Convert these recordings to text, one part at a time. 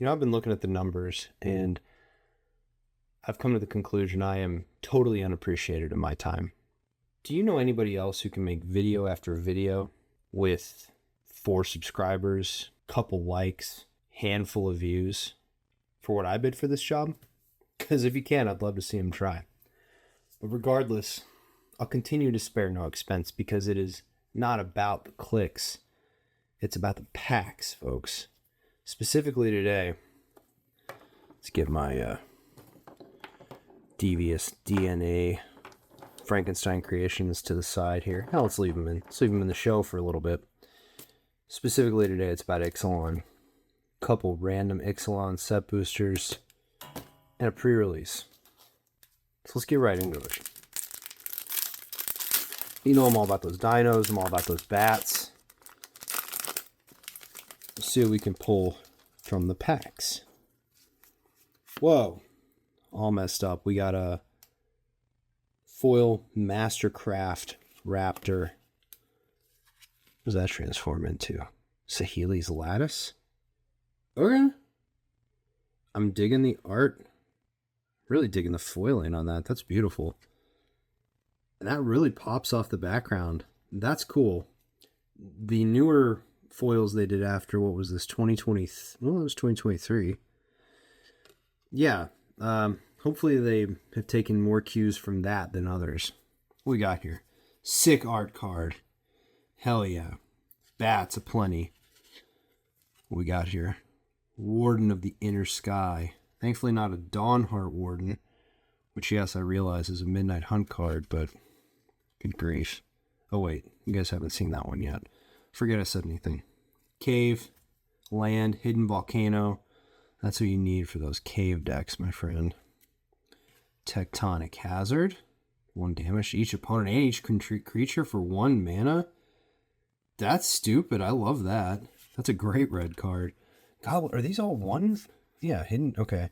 I've been looking at the numbers and I've come to the conclusion I am totally unappreciated in my time. Do you know anybody else who can make video after video with 4 subscribers, couple likes, handful of views for what I bid for this job? Because if you can, I'd love to see him try. But regardless, I'll continue to spare no expense because it is not about the clicks. It's about the packs, folks. Specifically today, let's get my devious DNA Frankenstein creations to the side here. Hell, let's leave them in the show for a little bit. Specifically today, it's about Ixalan. Couple random Ixalan set boosters and a pre-release. So let's get right into it. You know I'm all about those dinos. I'm all about those bats. Let's see what we can pull from the packs. Whoa. All messed up. We got a foil Mastercraft Raptor. What does that transform into? Sahili's Lattice? Okay. I'm digging the art. Really digging the foiling on that. That's beautiful. And that really pops off the background. That's cool. The newer foils they did after, what was this, 2020? Well, it was 2023. Yeah. Hopefully they have taken more cues from that than others. What we got here? Sick art card. Hell yeah. Bats aplenty. What we got here? Warden of the Inner Sky. Thankfully not a Dawnheart Warden, which yes, I realize is a Midnight Hunt card, but good grief. Oh wait, you guys haven't seen that one yet. Forget I said anything. Cave, land, hidden volcano. That's what you need for those cave decks, my friend. Tectonic Hazard. 1 damage to each opponent and each creature for 1 mana. That's stupid. I love that. That's a great red card. Goblin, are these all 1? Yeah, hidden. Okay.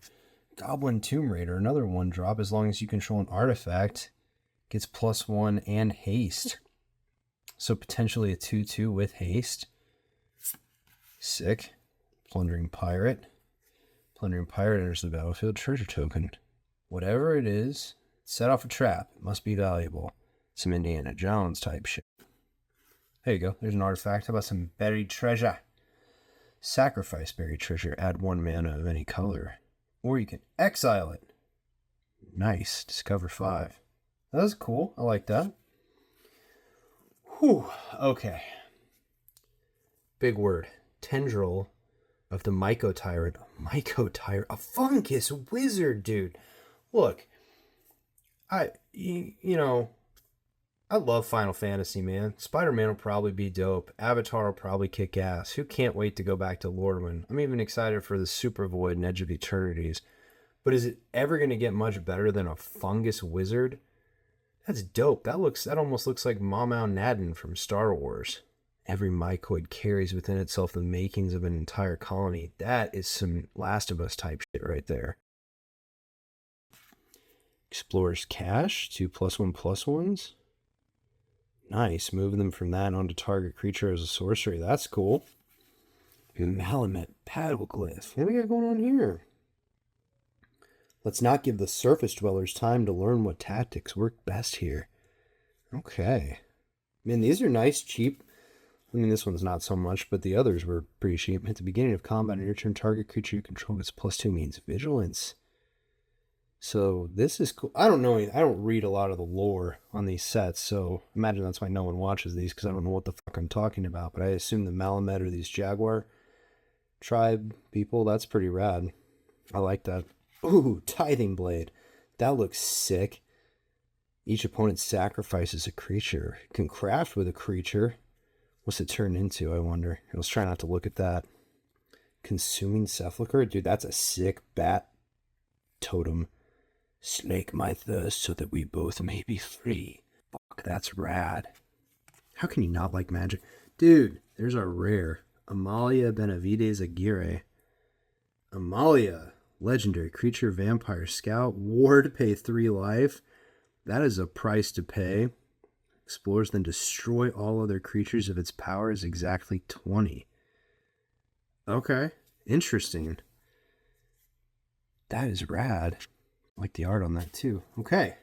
Goblin Tomb Raider, another 1-drop as long as you control an artifact. Gets +1 and haste. So potentially a 2/2 with haste. Sick. Plundering Pirate. Plundering Pirate enters the battlefield. Treasure token. Whatever it is, set off a trap. It must be valuable. Some Indiana Jones type shit. There you go. There's an artifact. How about some buried treasure? Sacrifice buried treasure. Add 1 mana of any color. Or you can exile it. Nice. Discover 5. That was cool. I like that. Whew. Okay. Big word. Tendril of the mycoidal. Mycoidal. A fungus wizard, dude. Look. I love Final Fantasy, man. Spider-Man will probably be dope. Avatar will probably kick ass. Who can't wait to go back to Lordwyn? I'm even excited for the Super Void and Edge of Eternities. But is it ever going to get much better than a fungus wizard? That's dope. That almost looks like Mamau Nadin from Star Wars. Every mycoid carries within itself the makings of an entire colony. That is some Last of Us type shit right there. Explorer's Cache. 2 +1/+1s. Nice. Moving them from that onto target creature as a sorcery. That's cool. Malamet Paddleglyph. What do we got going on here? Let's not give the surface dwellers time to learn what tactics work best here. Okay. Man, these are nice, cheap. I mean, this one's not so much, but the others were pretty cheap. At the beginning of combat, on your turn, target creature you control gets +2 means vigilance. So this is cool. I don't know. I don't read a lot of the lore on these sets, so imagine that's why no one watches these, because I don't know what the fuck I'm talking about. But I assume the Malamet are these Jaguar tribe people. That's pretty rad. I like that. Ooh, Tithing Blade. That looks sick. Each opponent sacrifices a creature. It can craft with a creature. What's it turn into, I wonder? Let's try not to look at that. Consuming Sepulchre? Dude, that's a sick bat totem. Slake my thirst so that we both may be free. Fuck, that's rad. How can you not like magic? Dude, there's our rare. Amalia Benavides Aguirre. Amalia. Legendary creature, vampire scout. Ward, pay 3 life. That is a price to pay. Explores, then destroy all other creatures if its power is exactly 20. Okay, interesting. That is rad. I like the art on that too. Okay.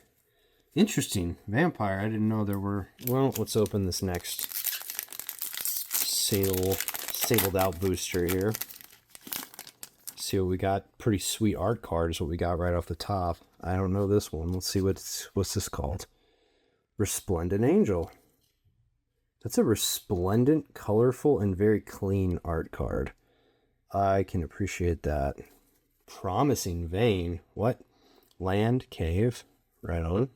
Interesting. Vampire. I didn't know there were... Well, let's open this next sabled out booster here. See what we got. Pretty sweet art card is what we got right off the top. I don't know this one. Let's see what's this called. Resplendent Angel. That's a resplendent, colorful, and very clean art card. I can appreciate that. Promising Vein. What? Land, cave. Right on.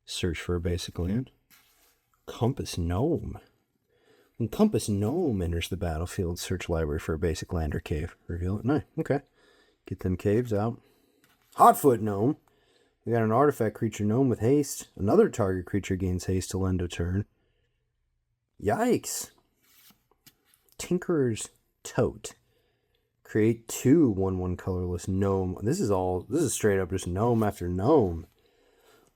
Search for a basic land. Compass Gnome. When Compass Gnome enters the battlefield, search library for a basic land or cave. Reveal it. Nice. Okay. Get them caves out. Hotfoot Gnome. We got an artifact creature gnome with haste. Another target creature gains haste till end of turn. Yikes. Tinkerer's Tote. Create 2 1/1 colorless gnome. This is straight up just gnome after gnome.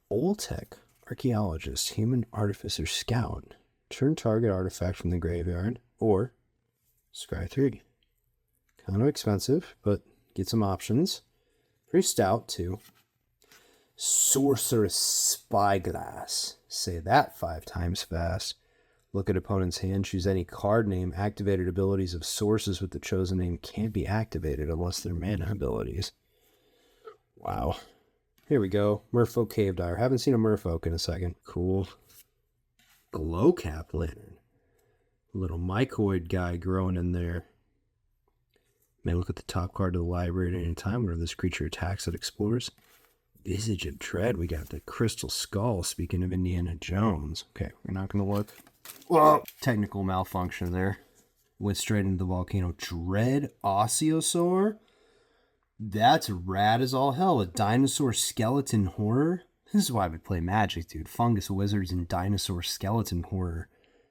Oltec, Archaeologist, Human Artificer Scout. Turn target artifact from the graveyard or scry 3. Kind of expensive, but get some options. Pretty stout too. Sorcerous Spyglass. Say that 5 times fast. Look at opponent's hand, choose any card name. Activated abilities of sources with the chosen name can't be activated unless they're mana abilities. Wow. Here we go. Merfolk Cave Dyer. Haven't seen a merfolk in a second. Cool. Glowcap Lantern. Little mycoid guy growing in there. May look at the top card of the library at any time whenever this creature attacks, it explores. Visage of Dread. We got the Crystal Skull, speaking of Indiana Jones. Okay, we're not going to look. Whoa! Technical malfunction there. Went straight into the volcano. Dread Osteosaur? That's rad as all hell. A dinosaur skeleton horror? This is why we play Magic, dude. Fungus Wizards and dinosaur skeleton horror.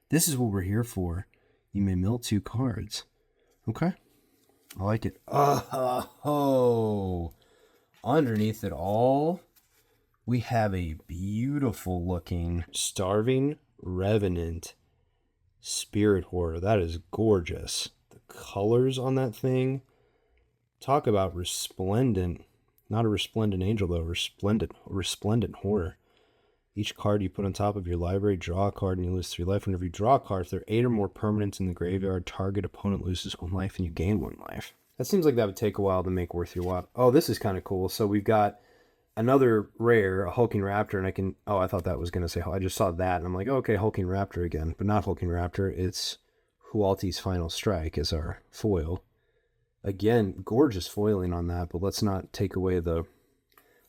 This is what we're here for. You may mill 2 cards. Okay. I like it. Oh. Underneath it all, we have a beautiful looking Starving Revenant Spirit Horror. That is gorgeous. The colors on that thing. Talk about resplendent. Not a resplendent angel though. Resplendent horror. Each card you put on top of your library, draw a card and you lose 3 life. Whenever you draw a card, if there are 8 or more permanents in the graveyard, target opponent loses 1 life and you gain 1 life. That seems like that would take a while to make worth your while. Oh, this is kind of cool. So we've got another rare, a Hulking Raptor, and I can... Oh, I thought that was going to say... I just saw that, and I'm like, oh, okay, Hulking Raptor again. But not Hulking Raptor. It's Hualti's Final Strike as our foil. Again, gorgeous foiling on that, but let's not take away the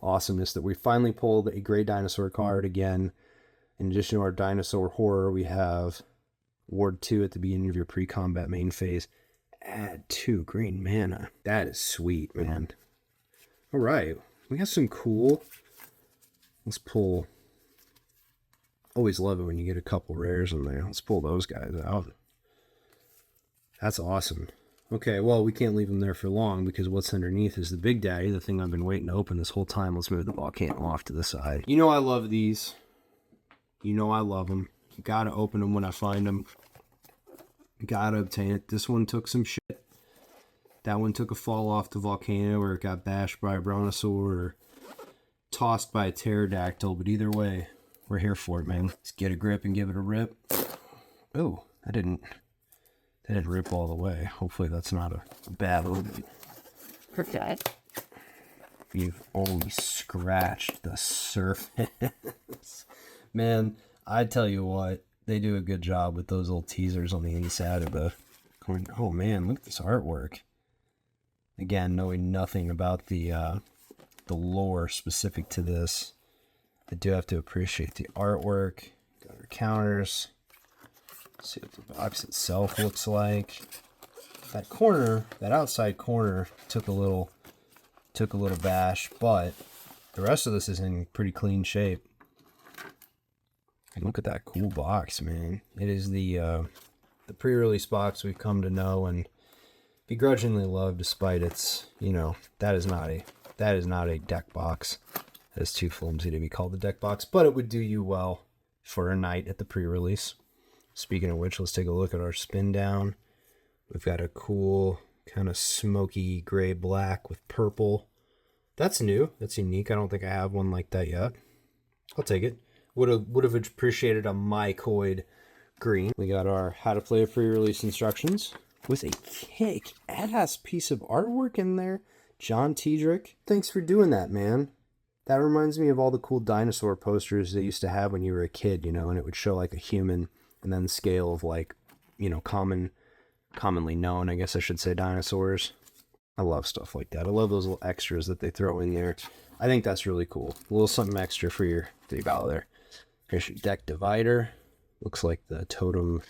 awesomeness that we finally pulled a Gray Dinosaur card again. In addition to our Dinosaur Horror, we have Ward 2 at the beginning of your pre-combat main phase. Add 2 green mana. That is sweet, man. All right. We got some cool... Let's pull... Always love it when you get a couple rares in there. Let's pull those guys out. That's awesome. Okay, well, we can't leave them there for long because what's underneath is the Big Daddy, the thing I've been waiting to open this whole time. Let's move the volcano off to the side. You know I love these. You know I love them. Gotta open them when I find them. Gotta obtain it. This one took some shit. That one took a fall off the volcano or it got bashed by a brontosaur or tossed by a pterodactyl. But either way, we're here for it, man. Let's get a grip and give it a rip. Oh, that didn't rip all the way. Hopefully that's not a bad omen. Okay. You've only scratched the surface. Man, I tell you what, they do a good job with those little teasers on the inside of the coin. Oh man, look at this artwork. Again, knowing nothing about the lore specific to this, I do have to appreciate the artwork. Got our counters. Let's see what the box itself looks like. That corner, that outside corner, took a little bash, but the rest of this is in pretty clean shape. And look at that cool box, man. It is the pre-release box we've come to know and begrudgingly love, despite its, that is not a deck box. That is too flimsy to be called a deck box, but it would do you well for a night at the pre-release. Speaking of which, let's take a look at our spin down. We've got a cool kind of smoky gray black with purple. That's new. That's unique. I don't think I have one like that yet. I'll take it. Would have appreciated a mycoid green. We got our how to play pre-release instructions with a kick-ass piece of artwork in there. John Tiedrick, thanks for doing that, man. That reminds me of all the cool dinosaur posters they used to have when you were a kid, you know, and it would show like a human and then scale of like, you know, commonly known, I guess I should say, dinosaurs. I love stuff like that. I love those little extras that they throw in there. I think that's really cool. A little something extra for your $3 there. Here's your deck divider. Looks like the totem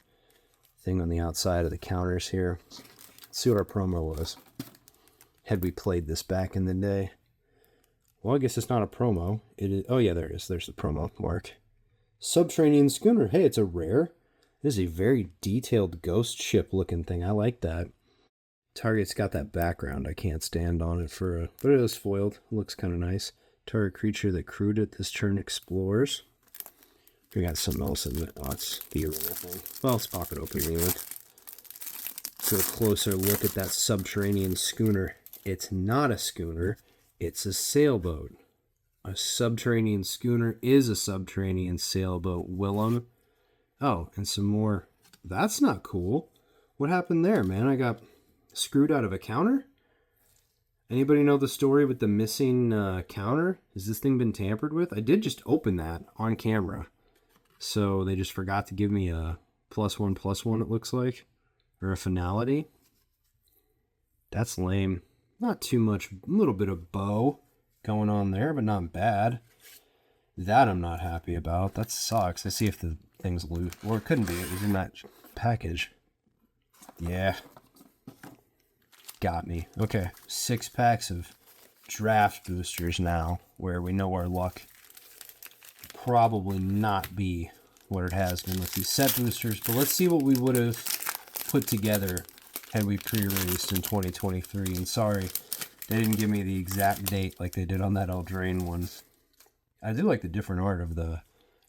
thing on the outside of the counters here. Let's see what our promo was. Had we played this back in the day? Well, I guess it's not a promo. It is. Oh yeah, there it is. There's the promo mark. Subterranean schooner. Hey, it's a rare. This is a very detailed ghost ship looking thing. I like that. Target's got that background. I can't stand on it but it is foiled. It looks kind of nice. Target creature that crewed it this turn explores. We got something else in it. Oh, it's the arena thing. Well, let's pop it open anyway. Let's get a closer look at that subterranean schooner. It's not a schooner. It's a sailboat. A subterranean schooner is a subterranean sailboat, Willem. Oh, and some more. That's not cool. What happened there, man? I got screwed out of a counter? Anybody know the story with the missing counter? Has this thing been tampered with? I did just open that on camera. So they just forgot to give me a +1/+1, it looks like. Or a finality. That's lame. Not too much, a little bit of bow going on there, but not bad. That I'm not happy about. That sucks. Let's see if the thing's loose. Or it couldn't be. It was in that package. Yeah. Got me. Okay. 6 packs of draft boosters now, where we know our luck probably not be what it has been with these set boosters. But let's see what we would have put together had we pre-released in 2023. And sorry, they didn't give me the exact date like they did on that Eldraine one. I do like the different art of the...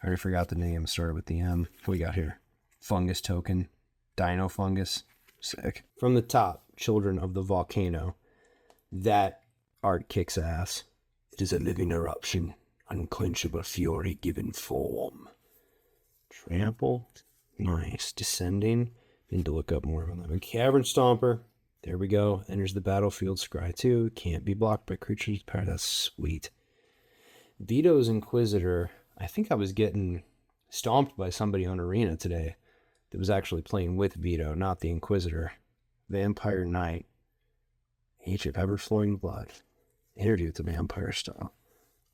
I already forgot the name. Started with the M. What we got here? Fungus token. Dino fungus. Sick. From the top, Children of the Volcano. That art kicks ass. It is a living eruption. Unquenchable fury given form. Trample. Nice. Descending. Need to look up more on that. Cavern Stomper. There we go. Enters the battlefield. Scry 2. Can't be blocked by creatures with power. That's sweet. Vito's Inquisitor. I think I was getting stomped by somebody on Arena today that was actually playing with Vito, not the Inquisitor. Vampire Knight. Age of Ever-Flowing Blood. Interview with the Vampire style.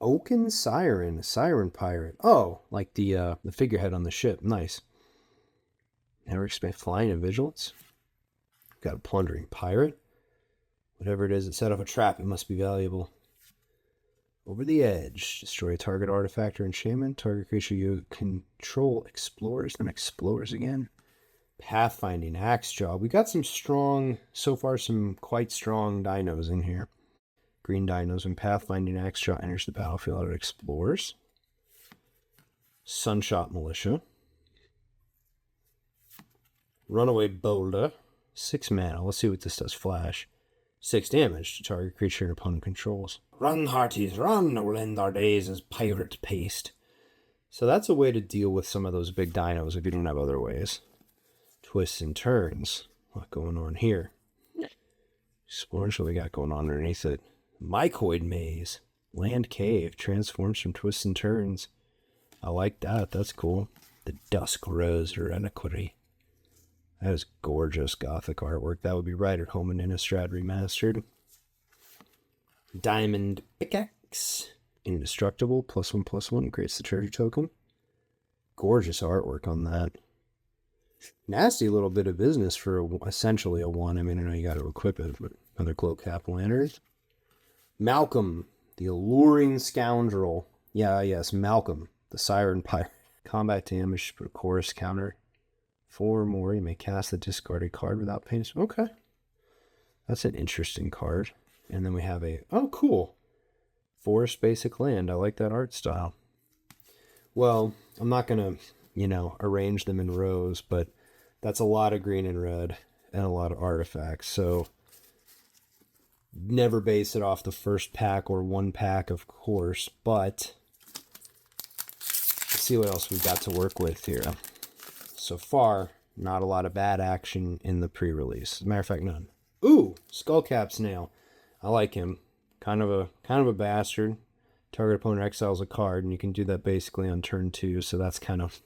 Oaken Siren. Siren Pirate. Oh, like the figurehead on the ship. Nice. Never expect flying and vigilance. Got a plundering pirate. Whatever it is that set off a trap, it must be valuable. Over the Edge. Destroy a target artifact or enchantment. Target creature you control explores, then explores again. Pathfinding Axejaw. We got some strong, so far some quite strong dinos in here. Green dinos. When Pathfinding Axejaw enters the battlefield, it explores. Sunshot Militia. Runaway Boulder. 6 mana. Let's see what this does. Flash. 6 damage to target creature and opponent controls. Run, hearties, run! We'll end our days as pirate paste. So that's a way to deal with some of those big dinos if you don't have other ways. Twists and turns. What going on here? Explorers, what we got going on underneath it? Mycoid Maze. Land Cave. Transforms from twists and turns. I like that. That's cool. The Dusk Rose Reliquary. That is gorgeous gothic artwork. That would be right at home in Innistrad Remastered. Diamond Pickaxe. Indestructible. +1/+1. Creates the treasure token. Gorgeous artwork on that. Nasty little bit of business for essentially a 1. I mean, I know you got to equip it, but another Cloak Cap Lantern. Malcolm. The Alluring Scoundrel. Yeah, yes, Malcolm. The Siren Pirate. Combat damage. Put a chorus counter. 4 more. You may cast the discarded card without paying. Okay. That's an interesting card. And then we have a... Oh, cool. Forest Basic Land. I like that art style. Well, I'm not going to, arrange them in rows, but that's a lot of green and red and a lot of artifacts. So Never base it off the first pack or one pack, of course, but let's see what else we've got to work with here. So far, not a lot of bad action in the pre-release. As a matter of fact, none. Ooh, Skullcap Snail. I like him. Kind of a bastard. Target opponent exiles a card, and you can do that basically on turn 2, so that's kind of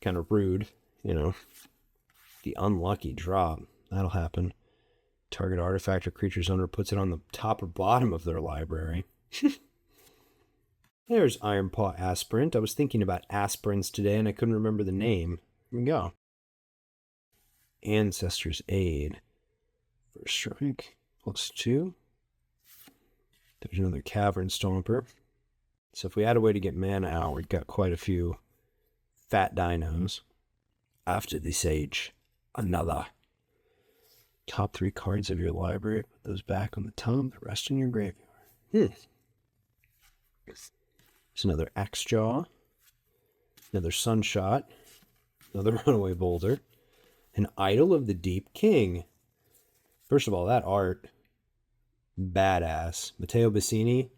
kind of rude, you know. The unlucky drop. That'll happen. Target artifact or creature's owner puts it on the top or bottom of their library. There's Iron Paw Aspirant. I was thinking about aspirants today, and I couldn't remember the name. Here we go. Ancestor's Aid. First strike. +2. There's another Cavern Stomper. So if we had a way to get mana out, we've got quite a few fat dinos. After the Sage, another. Top 3 cards of your library. Put those back on the tome. The rest in your graveyard. There's another Axejaw. Another Sunshot. Another Runaway Boulder. An Idol of the Deep King. First of all, that art, badass. Matteo Bassini,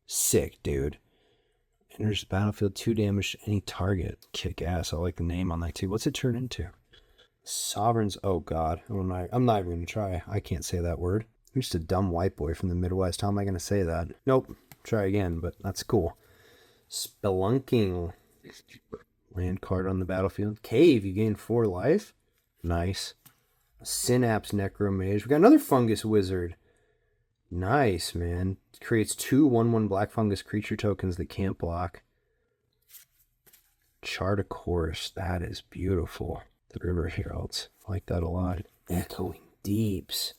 sick, dude. Enters the battlefield, 2 damage to any target. Kick ass. I like the name on that too. What's it turn into? Sovereigns. Oh god. I'm not even going to try. I can't say that word. I'm just a dumb white boy from the Midwest. How am I going to say that? Nope. Try again, but that's cool. Spelunking. Land card on the battlefield. Cave. You gain 4 life. Nice. Synapse Necromage. We got another Fungus Wizard. Nice, man. Creates 2 1/1 black fungus creature tokens that can't block. Chart a Course. That is beautiful. The River Heralds. I like that a lot. Echoing Deeps.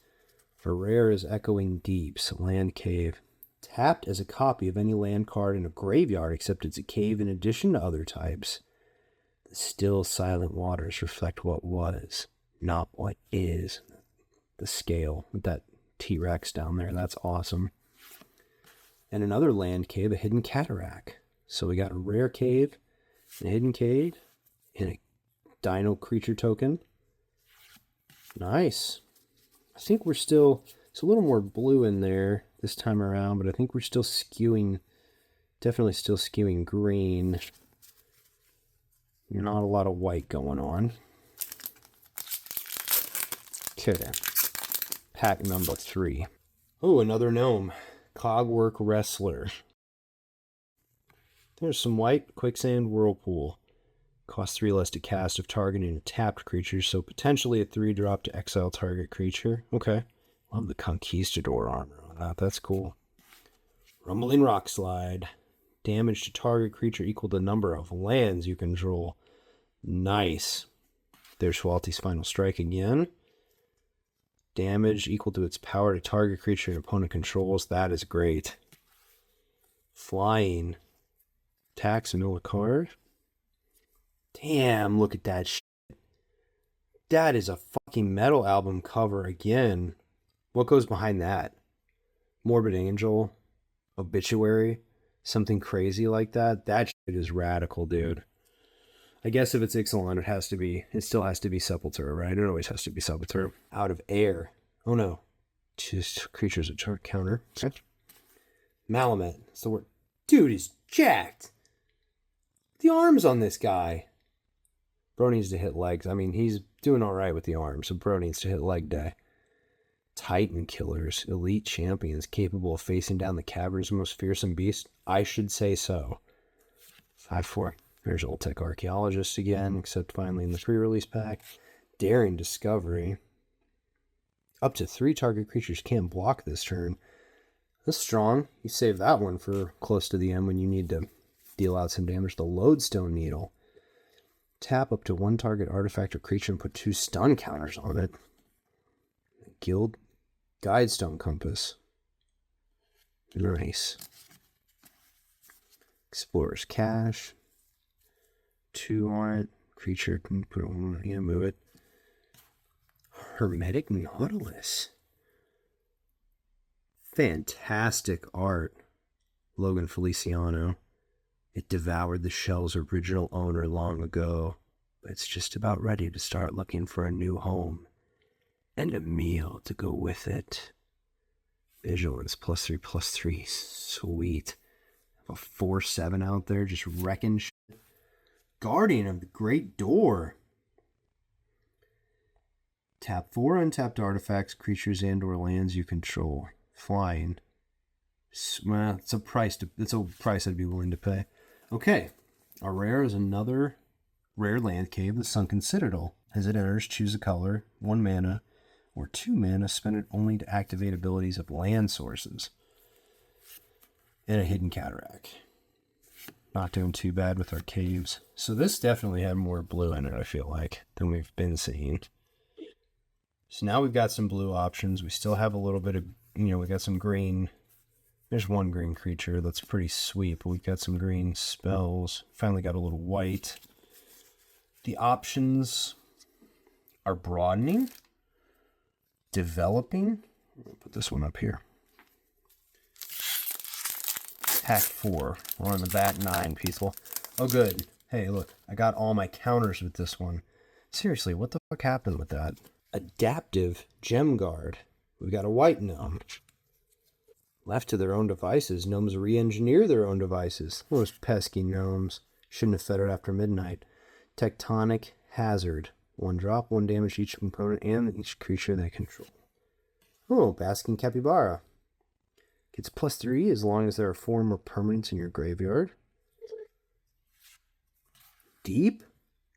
For rare is Echoing Deeps. Land Cave. Tapped as a copy of any land card in a graveyard, except it's a cave in addition to other types. The still silent waters reflect what was, not what is. The scale with that T-Rex down there. That's awesome. And another land cave, a Hidden Cataract. So we got a rare cave, a hidden cave, and a dino creature token. Nice. I think we're still, it's a little more blue in there this time around, but I think we're still skewing, definitely still skewing green. Not a lot of white going on. Okay. Pack number 3. Oh, another gnome. Cogwork Wrestler. There's some white. Quicksand Whirlpool. Costs 3 less to cast if targeting a tapped creature, so potentially a 3-drop to exile target creature. Okay. Love the Conquistador armor on that. That's cool. Rumbling Rock Slide. Damage to target creature equal to the number of lands you control. Nice. There's Schwalti's Final Strike again. Damage equal to its power to target creature and opponent controls. That is great. Flying. Attacks and mill a card. Damn, look at that shit. That is a fucking metal album cover again. What goes behind that? Morbid Angel? Obituary? Something crazy like that? That shit is radical, dude. I guess if it's Ixalan, it still has to be Sepultura, right? It always has to be Sepultura. Out of Air. Oh no. Just creatures at counter. Okay. Malamet. That's the word. Dude is jacked. The arms on this guy. Bro needs to hit legs. I mean, he's doing alright with the arms, so bro needs to hit leg day. Titan Killers. Elite champions capable of facing down the cavern's most fearsome beast. I should say so. 5/4. There's Old Tech Archaeologist again, except finally in the pre-release pack. Daring Discovery. Up to 3 target creatures can't block this turn. That's strong. You save that one for close to the end when you need to deal out some damage. The Lodestone Needle. Tap up to 1 target artifact or creature and put 2 stun counters on it. Guild Guidestone Compass. Nice. Explorer's Cache. 2 on it. Creature can put it on, move it. Hermetic Nautilus. Fantastic art. Logan Feliciano. It devoured the shell's original owner long ago, but it's just about ready to start looking for a new home and a meal to go with it. Vigilance, +3/+3. Sweet. A 4/7 out there just wrecking shit. Guardian of the Great Door. Tap 4 untapped artifacts, creatures, and/or lands you control. Flying. Well, it's a price I'd be willing to pay. Okay. Our rare is another rare land cave, the Sunken Citadel. As it enters, choose a color, 1 mana, or 2 mana, spend it only to activate abilities of land sources. And a Hidden Cataract. Not doing too bad with our caves. So this definitely had more blue in it, I feel like, than we've been seeing. So now we've got some blue options. We still have a little bit of, we got some green. There's one green creature that's pretty sweet, but we've got some green spells. Finally got a little white. The options are broadening, developing. I'll put this one up here. Attack 4. We're on the back 9, people. Oh, good. Hey, look, I got all my counters with this one. Seriously, what the fuck happened with that? Adaptive Gem Guard. We've got a white gnome. Left to their own devices, gnomes re-engineer their own devices. Those pesky gnomes. Shouldn't have fed it after midnight. Tectonic Hazard. 1 drop, 1 damage to each component and each creature they control. Oh, Basking Capybara. Gets +3 as long as there are 4 more permanents in your graveyard. Deep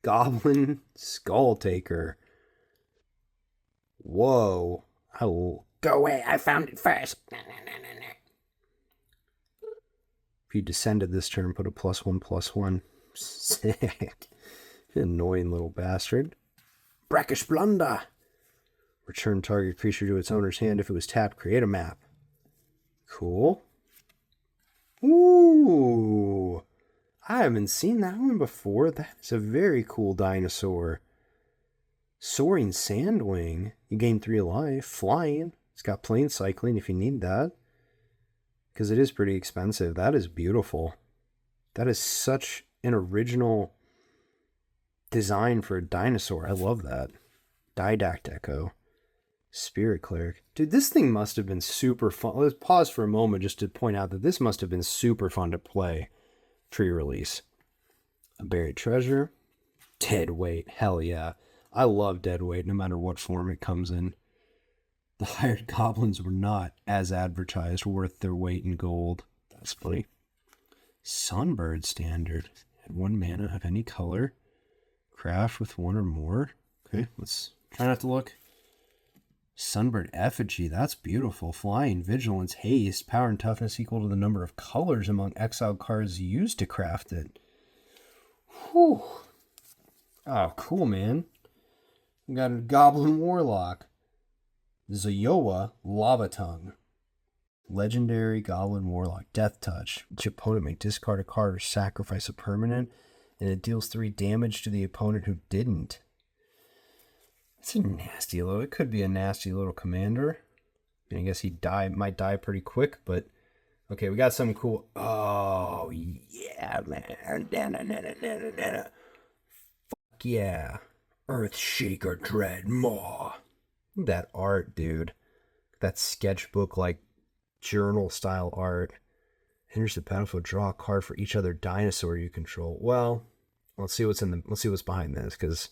Goblin Skull Taker. Whoa. Oh, go away, I found it first. If you descended this turn, put a +1/+1. Sick. Annoying little bastard. Brackish Blunder. Return target creature to its owner's hand. If it was tapped, create a map. Cool. Ooh. I haven't seen that one before. That is a very cool dinosaur. Soaring Sandwing. You gain 3 life. Flying. It's got plane cycling if you need that. Because it is pretty expensive. That is beautiful. That is such an original design for a dinosaur. I love that. Didact Echo. Spirit Cleric. Dude, this thing must have been super fun. Let's pause for a moment just to point out that this must have been super fun to play pre-release. A Buried Treasure. Dead Weight. Hell yeah. I love Dead Weight no matter what form it comes in. The hired goblins were not, as advertised, worth their weight in gold. That's funny. Sunbird Standard. At 1 mana of any color. Craft with 1 or more. Okay, let's try not to look. Sunbird Effigy. That's beautiful. Flying, Vigilance, Haste. Power and toughness equal to the number of colors among exiled cards used to craft it. Whew. Oh, cool, man. We got a Goblin Warlock. Zayoa Lava Tongue. Legendary Goblin Warlock. Death Touch. Each opponent may discard a card or sacrifice a permanent, and it deals 3 damage to the opponent who didn't. It's a nasty little... It could be a nasty little commander. I guess he might die pretty quick, but... Okay, we got something cool. Oh, yeah, man. Fuck yeah. Earthshaker Dread Maw. That art, dude. That sketchbook, like, journal-style art. Enters the battlefield, draw a card for each other dinosaur you control. Well, let's see what's behind this, because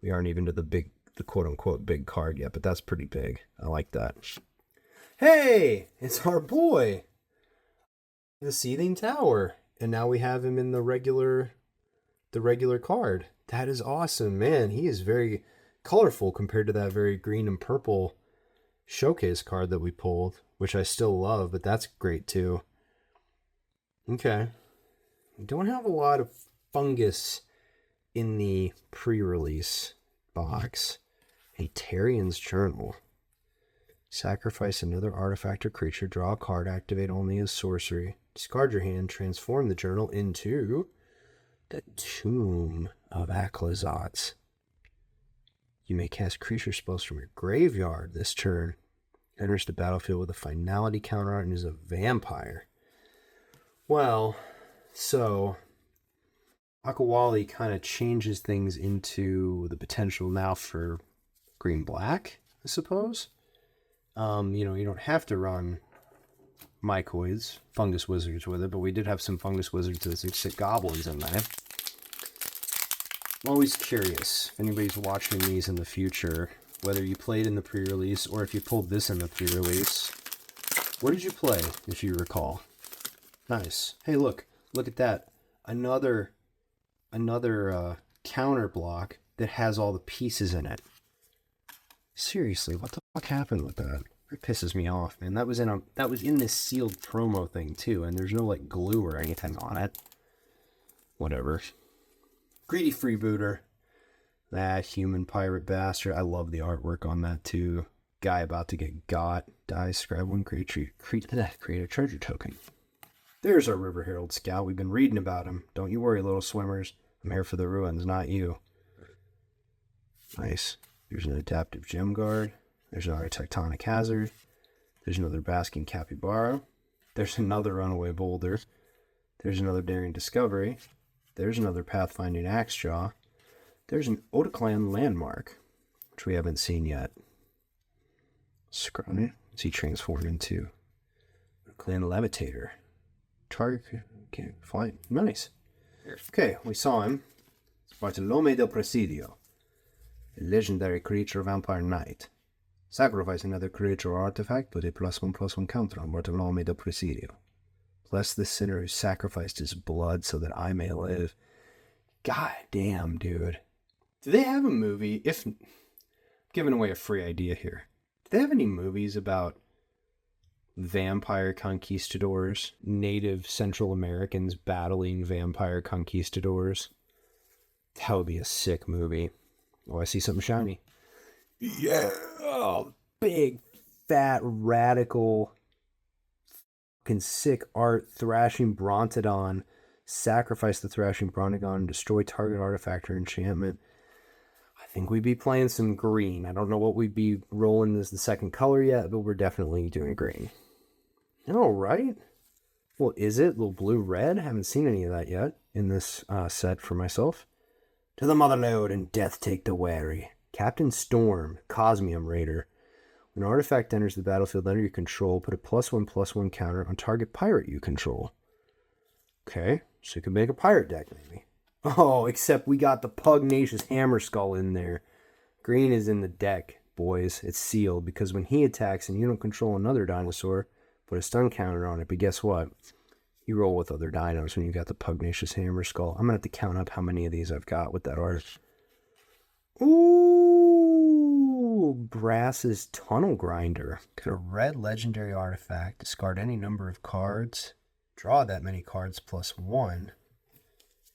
we aren't even to the quote-unquote big card yet, but that's pretty big. I like that. Hey! It's our boy! The Seething Tower. And now we have him in the regular card. That is awesome, man. He is very colorful compared to that very green and purple showcase card that we pulled, which I still love, but that's great too. Okay. We don't have a lot of fungus in the pre-release box. A Tarian's Journal. Sacrifice another artifact or creature, draw a card, activate only as sorcery. Discard your hand, transform the journal into the Tomb of Aclazotz. You may cast creature spells from your graveyard this turn. Enters the battlefield with a finality counter and is a vampire. Well, so Akawali kind of changes things into the potential now for green-black, I suppose. You don't have to run mycoids, fungus wizards with it, but we did have some fungus wizards as sick goblins in there. I'm always curious if anybody's watching these in the future, whether you played in the pre-release or if you pulled this in the pre-release. What did you play, if you recall? Nice. Hey, look at that. Another counter block that has all the pieces in it. Seriously, what the fuck happened with that? It pisses me off, man. That was in this sealed promo thing too, and there's no like glue or anything on it. Whatever. Greedy freebooter. That human pirate bastard. I love the artwork on that too. Guy about to get got. Die, scribe one, create a treasure token. There's our River Herald scout. We've been reading about him. Don't you worry, little swimmers. I'm here for the ruins, not you. Nice. There's an adaptive gem guard. There's another tectonic hazard. There's another basking capybara. There's another runaway boulder. There's another daring discovery. There's another pathfinding axejaw. There's an Otaclan landmark, which we haven't seen yet. Scrawny. What's he transformed into? Otaclan levitator. Target can fly. Nice. Okay, we saw him. Bartolome del Presidio. A legendary creature vampire knight. Sacrifice another creature or artifact, put a +1/+1 counter on Bartolome del Presidio. Bless the sinner who sacrificed his blood so that I may live. God damn, dude. Do they have a movie? I'm giving away a free idea here. Do they have any movies about vampire conquistadors? Native Central Americans battling vampire conquistadors? That would be a sick movie. Oh, I see something shiny. Yeah! Oh, big, fat, radical, fucking sick art. Thrashing Brontodon. Sacrifice the Thrashing Brontodon. Destroy target artifact or enchantment. I think we'd be playing some green. I don't know what we'd be rolling as the second color yet, but we're definitely doing green. All right. Well, is it? Little blue-red? Haven't seen any of that yet in this set for myself. To the Motherlode and death take the wary. Captain Storm, Cosmium Raider. When an artifact enters the battlefield under your control, put a +1/+1 counter on target pirate you control. Okay, so you can make a pirate deck, maybe. Oh, except we got the Pugnacious Hammerskull in there. Green is in the deck, boys. It's sealed, because when he attacks and you don't control another dinosaur, put a stun counter on it. But guess what? You roll with other dinos when you got the Pugnacious Hammerskull. I'm going to have to count up how many of these I've got with that art. Ooh, Brass's Tunnel Grinder. Get a red legendary artifact. Discard any number of cards. Draw that many cards +1.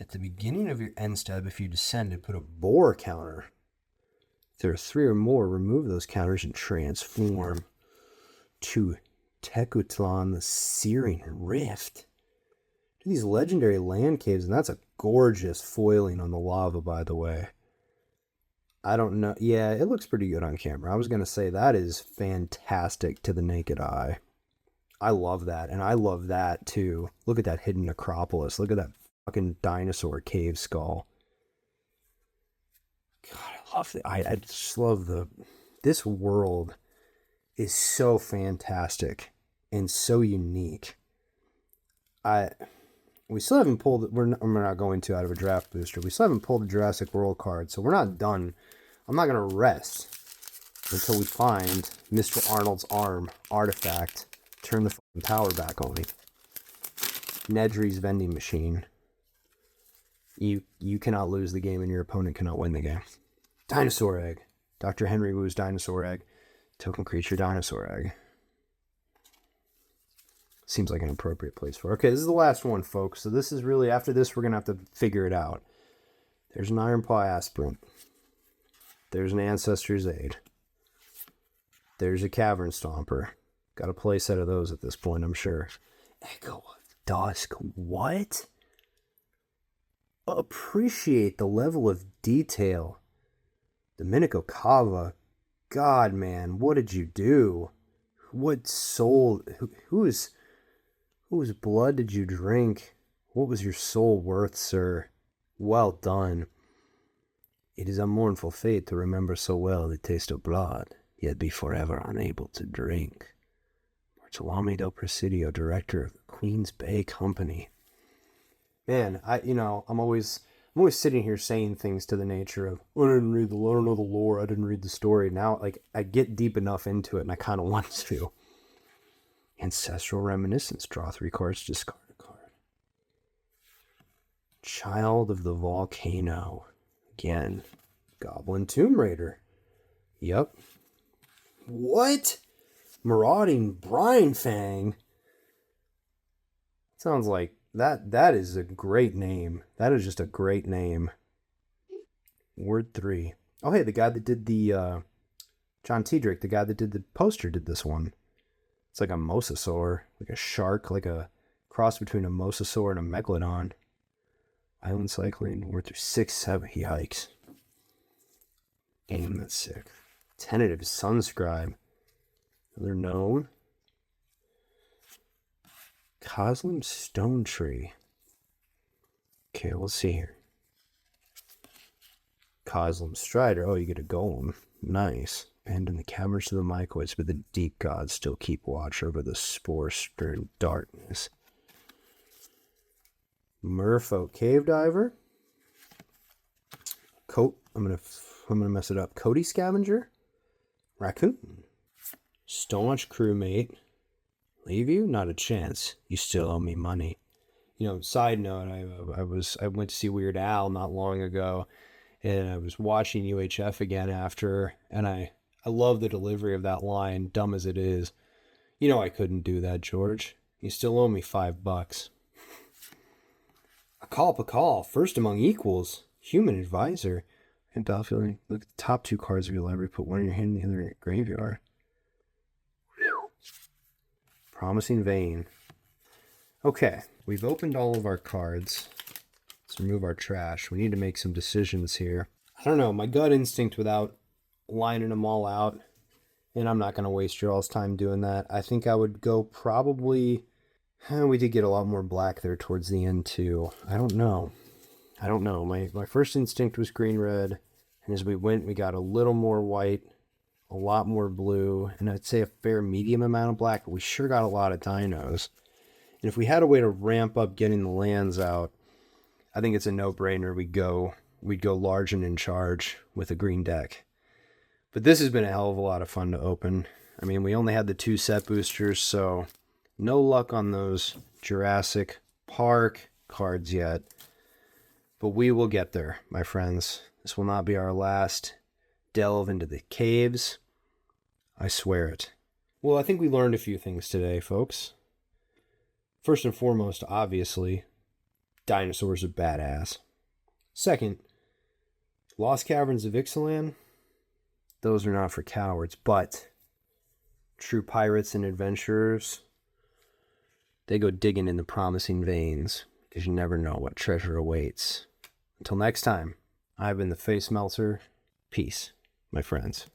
At the beginning of your end step, if you descended, put a boar counter. If there are 3 or more, remove those counters and transform to Tecutlan, the Searing Rift. These legendary land caves, and that's a gorgeous foiling on the lava, by the way. I don't know. Yeah, it looks pretty good on camera. I was going to say that is fantastic to the naked eye. I love that, and I love that too. Look at that hidden necropolis. Look at that fucking dinosaur cave skull. God, I love it. I just love this world is so fantastic and so unique. We still haven't pulled, we're not going to out of a draft booster. We still haven't pulled a Jurassic World card, so we're not done. I'm not going to rest until we find Mr. Arnold's arm artifact. Turn the fucking power back on. Nedry's vending machine. You cannot lose the game and your opponent cannot win the game. Dinosaur egg. Dr. Henry Wu's dinosaur egg. Token creature dinosaur egg. Seems like an appropriate place for it. Okay, this is the last one, folks. So this is really, after this, we're going to have to figure it out. There's an Iron Paw Aspirant. There's an Ancestor's Aid. There's a Cavern Stomper. Got a play set of those at this point, I'm sure. Echo of Dusk. What? Appreciate the level of detail. Domenico Cava. God, man, what did you do? What soul? Whose blood did you drink? What was your soul worth, sir? Well done. It is a mournful fate to remember so well the taste of blood. yet be forever unable to drink. Bartolome del Presidio, director of the Queens Bay Company. Man, I'm always sitting here saying things to the nature of, I don't know the lore, I didn't read the story. Now, like, I get deep enough into it, and I kind of want to. Ancestral Reminiscence. Draw 3 cards, discard a card. Child of the Volcano. Again. Goblin Tomb Raider. Yep. What? Marauding Brine Fang. Sounds like that is a great name. That is just a great name. Word 3. Oh, hey, the guy that did the John Tiedrick, the guy that did the poster, did this one. It's like a mosasaur, like a shark, like a cross between a mosasaur and a megalodon. Island cycling, word through 6, 7. He hikes. Damn, that's sick. Tentative Sunscribe. Another gnome. Coslim Stone Tree. Okay, let's see here. Coslim Strider. Oh, you get a golem. Nice. And in the caverns of the mycoids, but the deep gods still keep watch over the spore-strewn darkness. Merfolk Cave Diver. I'm gonna mess it up. Cody Scavenger. Raccoon. Staunch crewmate. Leave you? Not a chance. You still owe me money. Side note, I went to see Weird Al not long ago, and I was watching UHF again after, and I love the delivery of that line, dumb as it is. I couldn't do that, George. You still owe me $5. A call, first among equals. Human advisor. And battlefield, look at the top 2 cards of your library, put one in your hand and the other in your graveyard. Promising Vein. Okay, we've opened all of our cards. Let's remove our trash. We need to make some decisions here. I don't know, my gut instinct without lining them all out, and I'm not going to waste your all's time doing that. I think I would go probably... we did get a lot more black there towards the end too. I don't know. My first instinct was green-red, and as we went, we got a little more white, a lot more blue, and I'd say a fair medium amount of black, but we sure got a lot of dinos. And if we had a way to ramp up getting the lands out, I think it's a no-brainer. We'd go large and in charge with a green deck. But this has been a hell of a lot of fun to open. I mean, we only had the 2 set boosters, so no luck on those Jurassic Park cards yet. But we will get there, my friends. This will not be our last delve into the caves. I swear it. Well, I think we learned a few things today, folks. First and foremost, obviously, dinosaurs are badass. Second, Lost Caverns of Ixalan, those are not for cowards, but true pirates and adventurers, they go digging in the promising veins, because you never know what treasure awaits. Until next time, I've been the Face Melter. Peace, my friends.